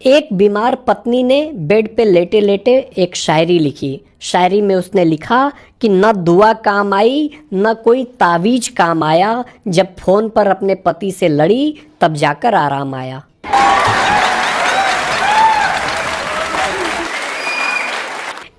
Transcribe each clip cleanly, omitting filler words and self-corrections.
एक बीमार पत्नी ने बेड पे लेटे लेटे एक शायरी लिखी। शायरी में उसने लिखा कि न दुआ काम आई न कोई तावीज काम आया, जब फोन पर अपने पति से लड़ी तब जाकर आराम आया।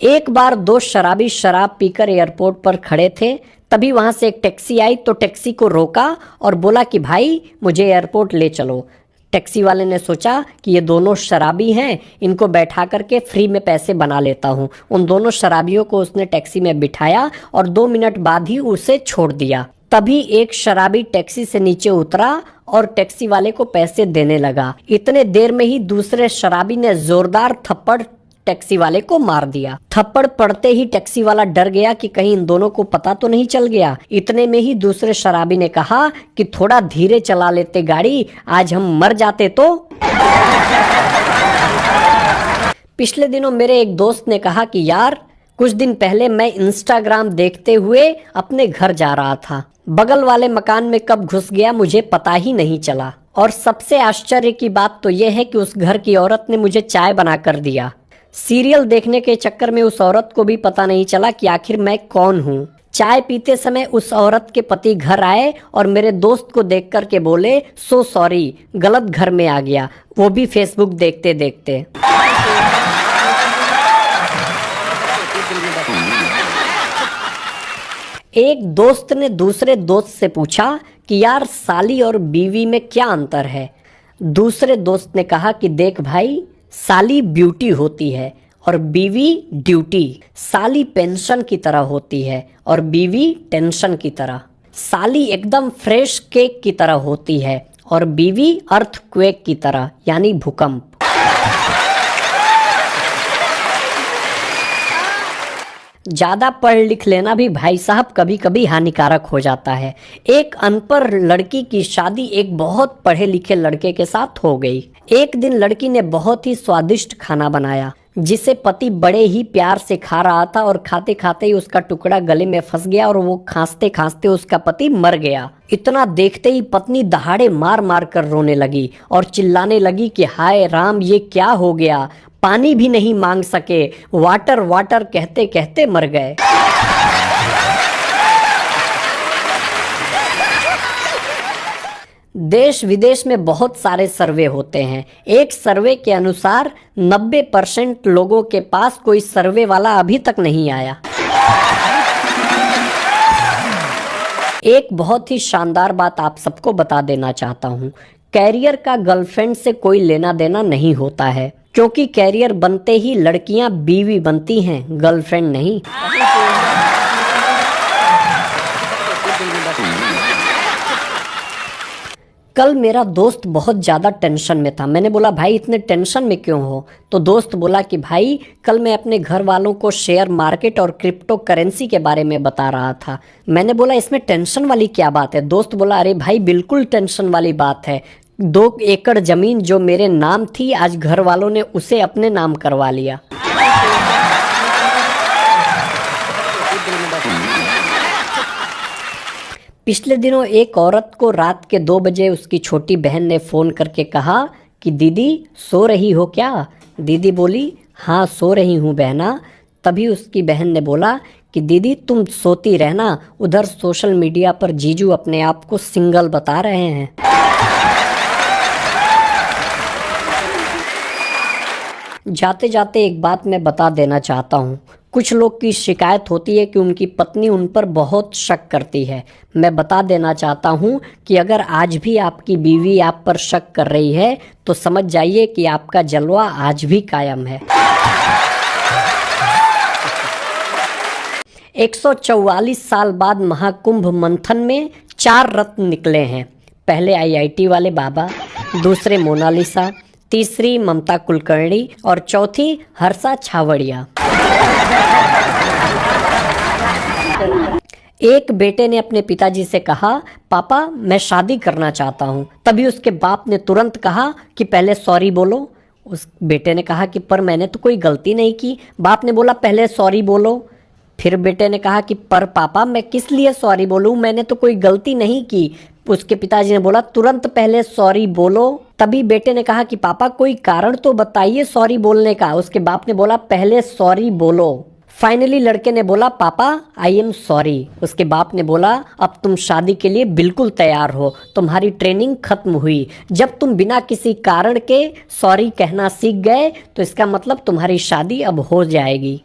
एक बार दो शराबी शराब पीकर एयरपोर्ट पर खड़े थे। तभी वहां से एक टैक्सी आई तो टैक्सी को रोका और बोला कि भाई मुझे एयरपोर्ट ले चलो। टैक्सी वाले ने सोचा कि ये दोनों शराबी हैं, इनको बैठा करके फ्री में पैसे बना लेता हूँ। उन दोनों शराबियों को उसने टैक्सी में बिठाया और 2 मिनट बाद ही उसे छोड़ दिया। तभी एक शराबी टैक्सी से नीचे उतरा और टैक्सी वाले को पैसे देने लगा। इतने देर में ही दूसरे शराबी ने जोरदार थप्पड़ टैक्सी वाले को मार दिया। थप्पड़ पड़ते ही टैक्सी वाला डर गया कि कहीं इन दोनों को पता तो नहीं चल गया। इतने में ही दूसरे शराबी ने कहा कि थोड़ा धीरे चला लेते गाड़ी, आज हम मर जाते तो। पिछले दिनों मेरे एक दोस्त ने कहा कि यार कुछ दिन पहले मैं इंस्टाग्राम देखते हुए अपने घर जा रहा था, बगल वाले मकान में कब घुस गया मुझे पता ही नहीं चला। और सबसे आश्चर्य की बात तो यह है कि उस घर की औरत ने मुझे चाय बना कर दिया। सीरियल देखने के चक्कर में उस औरत को भी पता नहीं चला कि आखिर मैं कौन हूँ। चाय पीते समय उस औरत के पति घर आए और मेरे दोस्त को देख कर के बोले, सो सॉरी, गलत घर में आ गया, वो भी फेसबुक देखते देखते। एक दोस्त ने दूसरे दोस्त से पूछा कि यार साली और बीवी में क्या अंतर है। दूसरे दोस्त ने कहा कि देख भाई, साली ब्यूटी होती है और बीवी ड्यूटी। साली पेंशन की तरह होती है और बीवी टेंशन की तरह। साली एकदम फ्रेश केक की तरह होती है और बीवी अर्थक्वेक की तरह यानी भूकंप। ज्यादा पढ़ लिख लेना भी भाई साहब कभी कभी हानिकारक हो जाता है। एक अनपढ़ लड़की की शादी एक बहुत पढ़े लिखे लड़के के साथ हो गई। एक दिन लड़की ने बहुत ही स्वादिष्ट खाना बनाया जिसे पति बड़े ही प्यार से खा रहा था और खाते खाते ही उसका टुकड़ा गले में फंस गया और वो खांसते खांसते उसका पति मर गया। इतना देखते ही पत्नी दहाड़े मार मार कर रोने लगी और चिल्लाने लगी कि हाय राम, ये क्या हो गया, पानी भी नहीं मांग सके, वाटर वाटर कहते कहते मर गए। देश विदेश में बहुत सारे सर्वे होते हैं। एक सर्वे के अनुसार 90% लोगों के पास कोई सर्वे वाला अभी तक नहीं आया। एक बहुत ही शानदार बात आप सबको बता देना चाहता हूँ। कैरियर का गर्लफ्रेंड से कोई लेना देना नहीं होता है, क्योंकि कैरियर बनते ही लड़कियां बीवी बनती हैं, गर्लफ्रेंड नहीं। कल मेरा दोस्त बहुत ज़्यादा टेंशन में था। मैंने बोला भाई इतने टेंशन में क्यों हो? तो दोस्त बोला कि भाई कल मैं अपने घर वालों को शेयर मार्केट और क्रिप्टो करेंसी के बारे में बता रहा था। मैंने बोला इसमें टेंशन वाली क्या बात है? दोस्त बोला अरे भाई बिल्कुल टेंशन वाली बात है। 2 एकड़ जमीन जो मेरे नाम थी आज घर वालों ने उसे अपने नाम करवा लिया। पिछले दिनों एक औरत को रात के 2 बजे उसकी छोटी बहन ने फोन करके कहा कि दीदी सो रही हो क्या? दीदी बोली हाँ सो रही हूँ बहना। तभी उसकी बहन ने बोला कि दीदी तुम सोती रहना, उधर सोशल मीडिया पर जीजू अपने आप को सिंगल बता रहे हैं। जाते जाते एक बात मैं बता देना चाहता हूँ। कुछ लोग की शिकायत होती है कि उनकी पत्नी उन पर बहुत शक करती है। मैं बता देना चाहता हूँ कि अगर आज भी आपकी बीवी आप पर शक कर रही है तो समझ जाइए कि आपका जलवा आज भी कायम है। 144 साल बाद महाकुंभ मंथन में 4 रत्न निकले हैं। पहले आईआईटी वाले बाबा, दूसरे मोनालिसा, तीसरी ममता कुलकर्णी और चौथी हर्षा छावड़िया। एक बेटे ने अपने पिताजी से कहा पापा मैं शादी करना चाहता हूँ। तभी उसके बाप ने तुरंत कहा कि पहले सॉरी बोलो। उस बेटे ने कहा कि पर मैंने तो कोई गलती नहीं की। बाप ने बोला पहले सॉरी बोलो। फिर बेटे ने कहा कि पर पापा मैं किस लिए सॉरी बोलूँ, मैंने तो कोई गलती नहीं की। उसके पिताजी ने बोला तुरंत पहले सॉरी बोलो। तभी बेटे ने कहा कि पापा कोई कारण तो बताइए सॉरी बोलने का। उसके बाप ने बोला पहले सॉरी बोलो। फाइनली लड़के ने बोला पापा आई एम सॉरी। उसके बाप ने बोला अब तुम शादी के लिए बिल्कुल तैयार हो, तुम्हारी ट्रेनिंग खत्म हुई। जब तुम बिना किसी कारण के सॉरी कहना सीख गए तो इसका मतलब तुम्हारी शादी अब हो जाएगी।